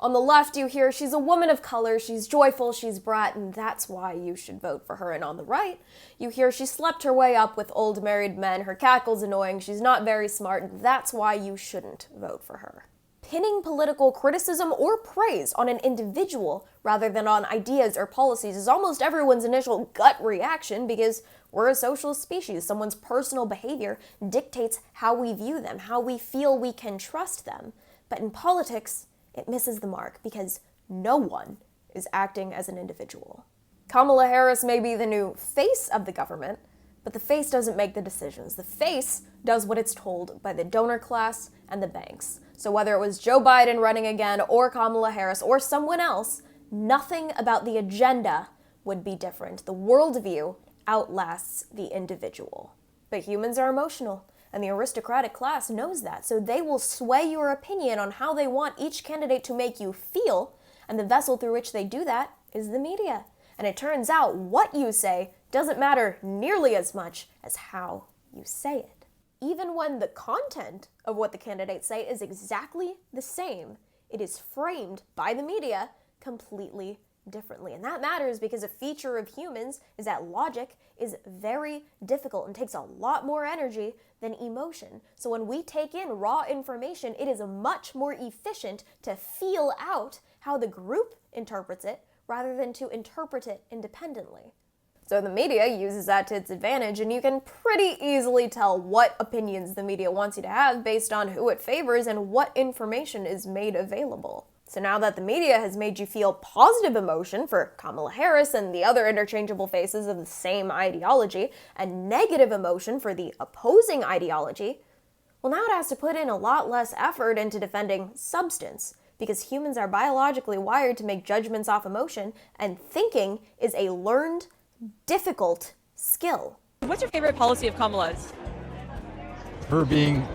On the left, you hear she's a woman of color, she's joyful, she's bright, and that's why you should vote for her. And on the right, you hear she slept her way up with old married men, her cackle's annoying, she's not very smart, and that's why you shouldn't vote for her. Pinning political criticism or praise on an individual rather than on ideas or policies is almost everyone's initial gut reaction because we're a social species. Someone's personal behavior dictates how we view them, how we feel we can trust them. But in politics, it misses the mark because no one is acting as an individual. Kamala Harris may be the new face of the government, but the face doesn't make the decisions. The face does what it's told by the donor class and the banks. So whether it was Joe Biden running again or Kamala Harris or someone else, nothing about the agenda would be different. The worldview outlasts the individual. But humans are emotional, and the aristocratic class knows that, so they will sway your opinion on how they want each candidate to make you feel, and the vessel through which they do that is the media. And it turns out what you say doesn't matter nearly as much as how you say it. Even when the content of what the candidates say is exactly the same, it is framed by the media completely differently. And that matters because a feature of humans is that logic is very difficult and takes a lot more energy than emotion. So when we take in raw information, it is much more efficient to feel out how the group interprets it rather than to interpret it independently. So the media uses that to its advantage, and you can pretty easily tell what opinions the media wants you to have based on who it favors and what information is made available. So now that the media has made you feel positive emotion for Kamala Harris and the other interchangeable faces of the same ideology, and negative emotion for the opposing ideology, well, now it has to put in a lot less effort into defending substance, because humans are biologically wired to make judgments off emotion, and thinking is a learned, difficult skill. What's your favorite policy of Kamala's? Her being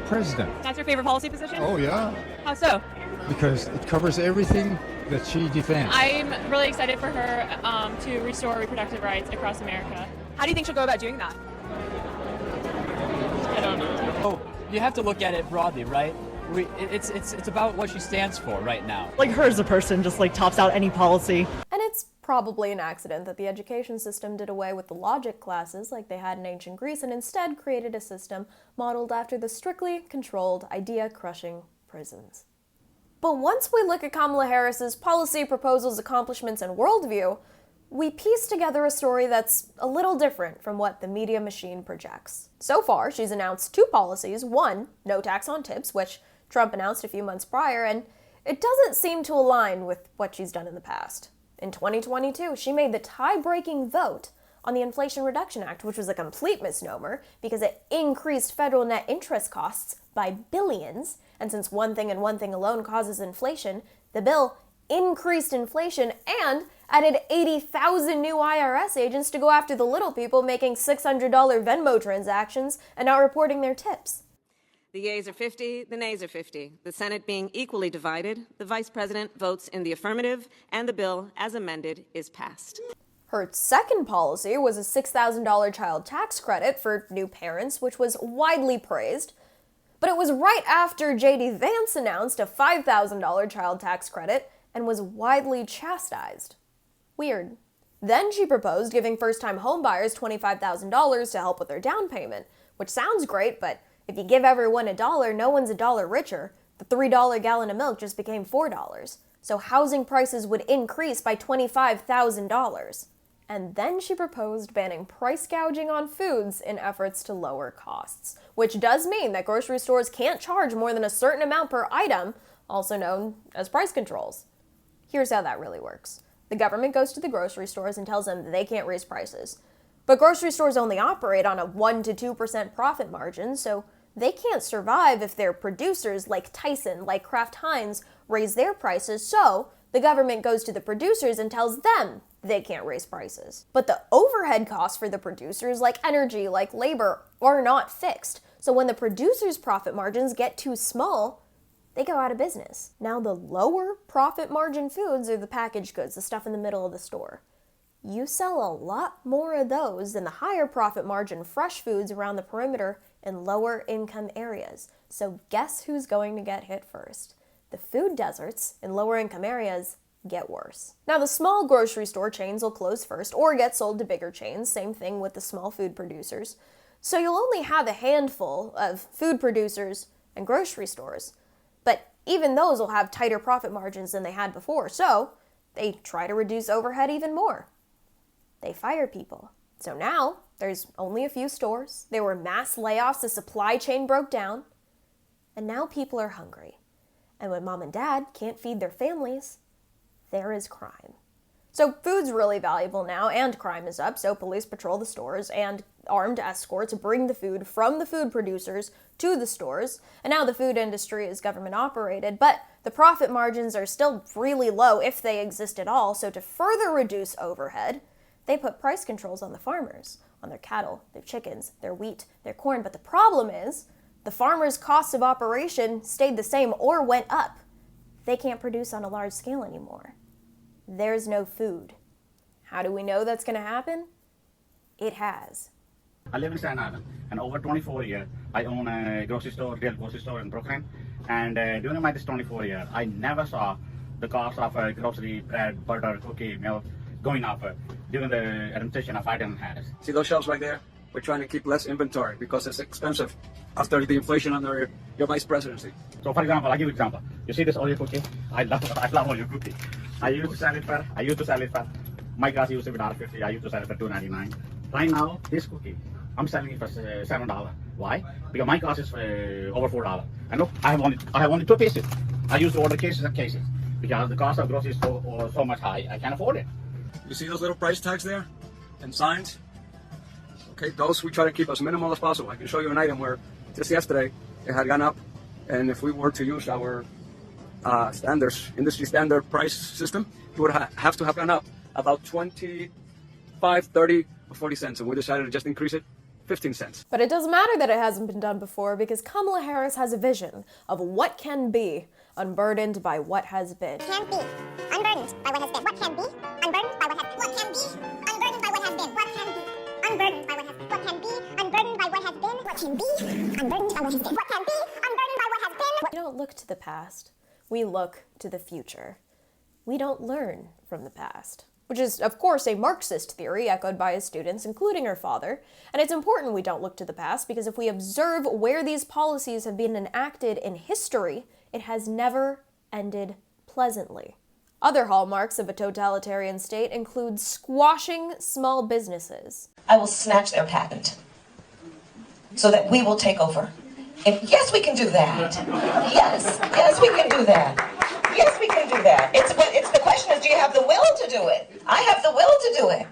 president. That's your favorite policy position? Oh, yeah. How so? Because it covers everything that she defends. I'm really excited for her to restore reproductive rights across America. How do you think she'll go about doing that? I don't know. Oh, you have to look at it broadly, right? It's about what she stands for right now. Like her as a person just like tops out any policy. And it's probably an accident that the education system did away with the logic classes like they had in ancient Greece and instead created a system modeled after the strictly controlled, idea-crushing prisons. But once we look at Kamala Harris's policy, proposals, accomplishments, and worldview, we piece together a story that's a little different from what the media machine projects. So far, she's announced two policies. One, no tax on tips, which Trump announced a few months prior, and it doesn't seem to align with what she's done in the past. In 2022, she made the tie-breaking vote on the Inflation Reduction Act, which was a complete misnomer because it increased federal net interest costs by billions, and since one thing and one thing alone causes inflation, the bill increased inflation and added 80,000 new IRS agents to go after the little people making $600 Venmo transactions and not reporting their tips. The yeas are 50, the nays are 50. The Senate being equally divided, the Vice President votes in the affirmative, and the bill, as amended, is passed. Her second policy was a $6,000 child tax credit for new parents, which was widely praised. But it was right after J.D. Vance announced a $5,000 child tax credit and was widely chastised. Weird. Then she proposed giving first-time homebuyers $25,000 to help with their down payment, which sounds great, but if you give everyone $1, no one's $1 richer. The $3 gallon of milk just became $4. So housing prices would increase by $25,000. And then she proposed banning price gouging on foods in efforts to lower costs, which does mean that grocery stores can't charge more than a certain amount per item, also known as price controls. Here's how that really works. The government goes to the grocery stores and tells them they can't raise prices. But grocery stores only operate on a 1 to 2% profit margin, so they can't survive if their producers like Tyson, like Kraft Heinz, raise their prices, so the government goes to the producers and tells them they can't raise prices. But the overhead costs for the producers, like energy, like labor, are not fixed. So when the producers' profit margins get too small, they go out of business. Now the lower profit margin foods are the packaged goods, the stuff in the middle of the store. You sell a lot more of those than the higher profit margin fresh foods around the perimeter in lower income areas. So guess who's going to get hit first? The food deserts in lower income areas get worse. Now, the small grocery store chains will close first or get sold to bigger chains, same thing with the small food producers. So you'll only have a handful of food producers and grocery stores. But even those will have tighter profit margins than they had before, so they try to reduce overhead even more. They fire people. So now, there's only a few stores, there were mass layoffs, the supply chain broke down, and now people are hungry. And when mom and dad can't feed their families, there is crime. So food's really valuable now, and crime is up, so police patrol the stores, and armed escorts bring the food from the food producers to the stores, and now the food industry is government operated, but the profit margins are still really low if they exist at all, so to further reduce overhead, they put price controls on the farmers, on their cattle, their chickens, their wheat, their corn, but the problem is, the farmers' costs of operation stayed the same or went up. They can't produce on a large scale anymore. There's no food. How do we know that's going to happen? It has. I live in Staten Island, and over 24 years, I own a grocery store, real grocery store in Brooklyn. And during my this 24 years, I never saw the cost of grocery, bread, butter, cookie, milk going up during the administration of Biden Harris. See those shelves right there? We're trying to keep less inventory because it's expensive after the inflation under your vice presidency. So, for example, I'll give you an example. You see this Oreo cookie? I love Oreo cookie. I used to sell it for, my class used to be $1.50. I used to sell it for $2.99. Right now, this cookie, I'm selling it for $7. Why? Because my cost is over $4. I know I have only 2 pieces. I used to order cases and cases because the cost of groceries is so much high. I can't afford it. You see those little price tags there and signs? Okay, those we try to keep as minimal as possible. I can show you an item where just yesterday it had gone up, and if we were to use our industry standard price system, it would have to have gone up about 25, 30, or 40 cents, and we decided to just increase it 15 cents. But it doesn't matter that it hasn't been done before, because Kamala Harris has a vision of what can be, unburdened by what has been. Can be, unburdened by what has been. What can be, unburdened by what has been. What can be, unburdened by what has been. What can be, unburdened by what has been. What can be, unburdened by what has been. What can be, unburdened by what has been. What can be, unburdened by what has been. We don't look to the past, we look to the future. We don't learn from the past. Which is, of course, a Marxist theory echoed by his students, including her father. And it's important we don't look to the past, because if we observe where these policies have been enacted in history, it has never ended pleasantly. Other hallmarks of a totalitarian state include squashing small businesses. I will snatch their patent so that we will take over. Yes, we can do that. Yes, we can do that. Yes, we can do that. It's the question is, do you have the will to do it? I have the will to do it.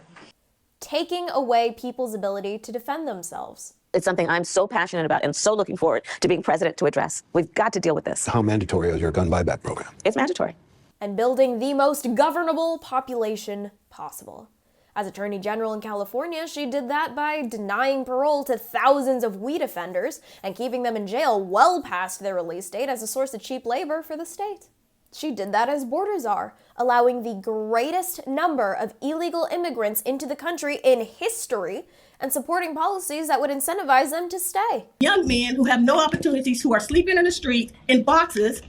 Taking away people's ability to defend themselves. It's something I'm so passionate about and so looking forward to being president to address. We've got to deal with this. How mandatory is your gun buyback program? It's mandatory. And building the most governable population possible. As Attorney General in California, she did that by denying parole to thousands of weed offenders and keeping them in jail well past their release date as a source of cheap labor for the state. She did that as border czar, allowing the greatest number of illegal immigrants into the country in history and supporting policies that would incentivize them to stay. Young men who have no opportunities, who are sleeping in the street in boxes,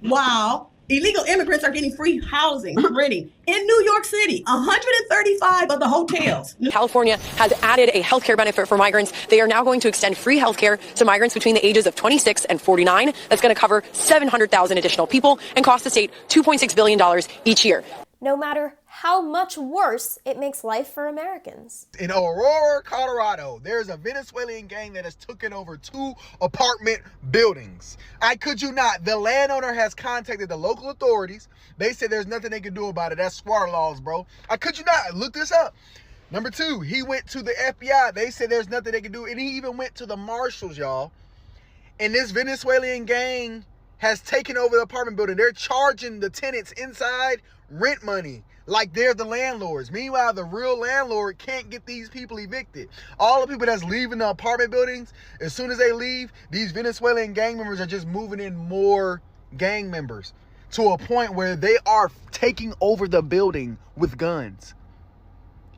while illegal immigrants are getting free housing, renting. In New York City, 135 of the hotels. California has added a healthcare benefit for migrants. They are now going to extend free healthcare to migrants between the ages of 26 and 49. That's going to cover 700,000 additional people and cost the state $2.6 billion each year. No matter how much worse it makes life for Americans. In Aurora, Colorado, there's a Venezuelan gang that has taken over 2 apartment buildings. I kid you not, the landowner has contacted the local authorities. They said there's nothing they can do about it. That's squatter laws, bro. I kid you not, look this up. Number 2, he went to the FBI. They said there's nothing they can do. And he even went to the marshals, y'all. And this Venezuelan gang has taken over the apartment building. They're charging the tenants inside rent money like they're the landlords. Meanwhile, the real landlord can't get these people evicted. All the people that's leaving the apartment buildings, as soon as they leave, these Venezuelan gang members are just moving in more gang members to a point where they are taking over the building with guns.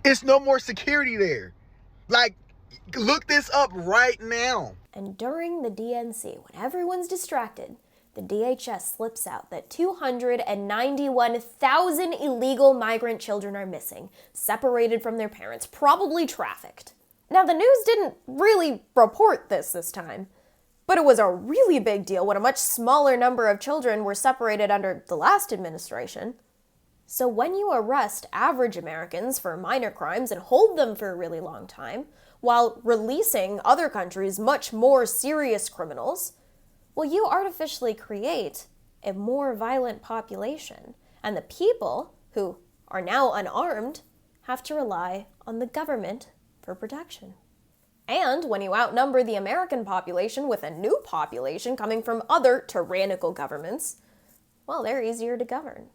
It's no more security there. Like, look this up right now. And during the DNC, when everyone's distracted, the DHS slips out that 291,000 illegal migrant children are missing, separated from their parents, probably trafficked. Now, the news didn't really report this time, but it was a really big deal when a much smaller number of children were separated under the last administration. So when you arrest average Americans for minor crimes and hold them for a really long time, while releasing other countries' much more serious criminals, well, you artificially create a more violent population, and the people, who are now unarmed, have to rely on the government for protection. And when you outnumber the American population with a new population coming from other tyrannical governments, well, they're easier to govern.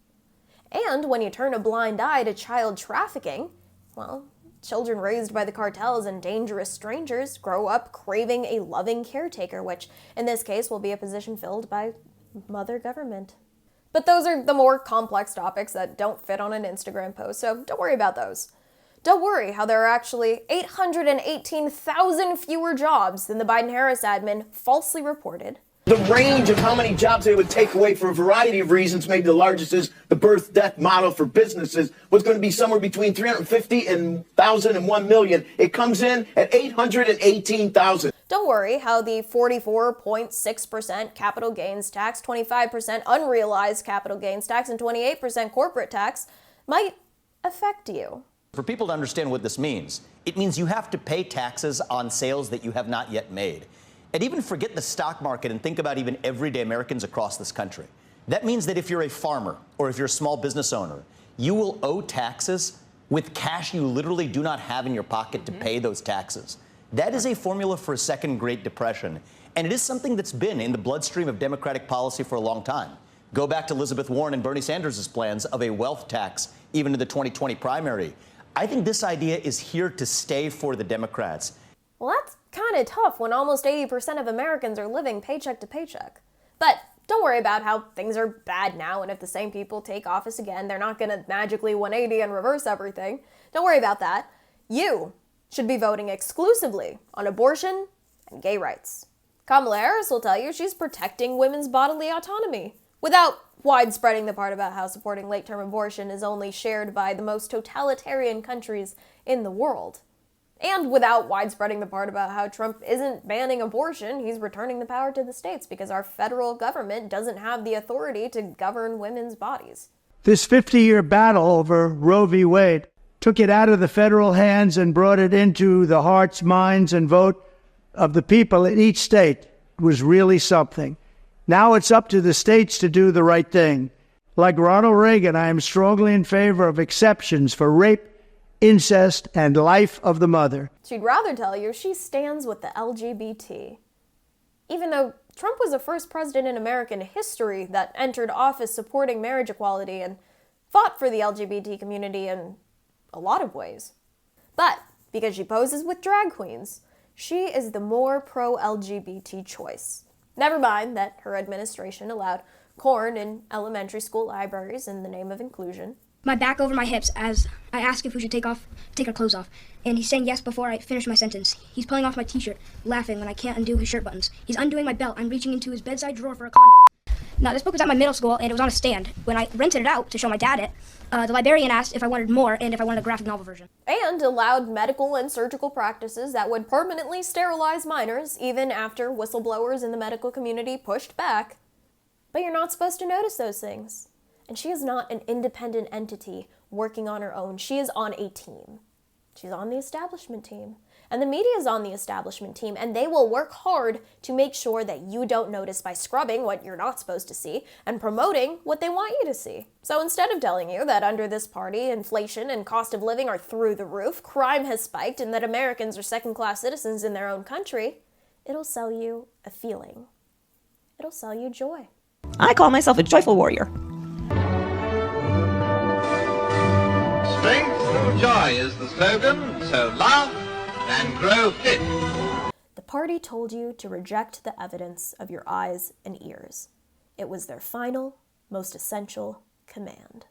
And when you turn a blind eye to child trafficking, well, children raised by the cartels and dangerous strangers grow up craving a loving caretaker, which in this case will be a position filled by mother government. But those are the more complex topics that don't fit on an Instagram post, so don't worry about those. Don't worry how there are actually 818,000 fewer jobs than the Biden-Harris admin falsely reported. The range of how many jobs they would take away for a variety of reasons, maybe the largest is the birth-death model for businesses, was going to be somewhere between 350,000 and 1 million. It comes in at 818,000. Don't worry how the 44.6% capital gains tax, 25% unrealized capital gains tax, and 28% corporate tax might affect you. For people to understand what this means, it means you have to pay taxes on sales that you have not yet made. And even forget the stock market and think about even everyday Americans across this country. That means that if you're a farmer or if you're a small business owner, you will owe taxes with cash you literally do not have in your pocket to pay those taxes. That is a formula for a second Great Depression. And it is something that's been in the bloodstream of Democratic policy for a long time. Go back to Elizabeth Warren and Bernie Sanders' plans of a wealth tax, even in the 2020 primary. I think this idea is here to stay for the Democrats. Well, that's kind of tough when almost 80% of Americans are living paycheck to paycheck. But don't worry about how things are bad now, and if the same people take office again, they're not going to magically 180 and reverse everything. Don't worry about that. You should be voting exclusively on abortion and gay rights. Kamala Harris will tell you she's protecting women's bodily autonomy, without widespreading the part about how supporting late-term abortion is only shared by the most totalitarian countries in the world. And without widespreading the part about how Trump isn't banning abortion, he's returning the power to the states because our federal government doesn't have the authority to govern women's bodies. This 50-year battle over Roe v. Wade took it out of the federal hands and brought it into the hearts, minds, and vote of the people in each state. It was really something. Now it's up to the states to do the right thing. Like Ronald Reagan, I am strongly in favor of exceptions for rape, incest, and life of the mother. She'd rather tell you she stands with the LGBT. Even though Trump was the first president in American history that entered office supporting marriage equality and fought for the LGBT community in a lot of ways. But because she poses with drag queens, she is the more pro-LGBT choice. Never mind that her administration allowed corn in elementary school libraries in the name of inclusion. My back over my hips as I ask if we should take our clothes off. And he's saying yes before I finish my sentence. He's pulling off my t-shirt, laughing when I can't undo his shirt buttons. He's undoing my belt. I'm reaching into his bedside drawer for a condom. Now, this book was at my middle school, and it was on a stand. When I rented it out to show my dad it, the librarian asked if I wanted more and if I wanted a graphic novel version. And allowed medical and surgical practices that would permanently sterilize minors, even after whistleblowers in the medical community pushed back. But you're not supposed to notice those things. And she is not an independent entity working on her own. She is on a team. She's on the establishment team. And the media is on the establishment team, and they will work hard to make sure that you don't notice by scrubbing what you're not supposed to see and promoting what they want you to see. So instead of telling you that under this party, inflation and cost of living are through the roof, crime has spiked, and that Americans are second-class citizens in their own country, it'll sell you a feeling. It'll sell you joy. I call myself a joyful warrior. Strength through joy is the slogan, so laugh and grow fit. The party told you to reject the evidence of your eyes and ears. It was their final, most essential command.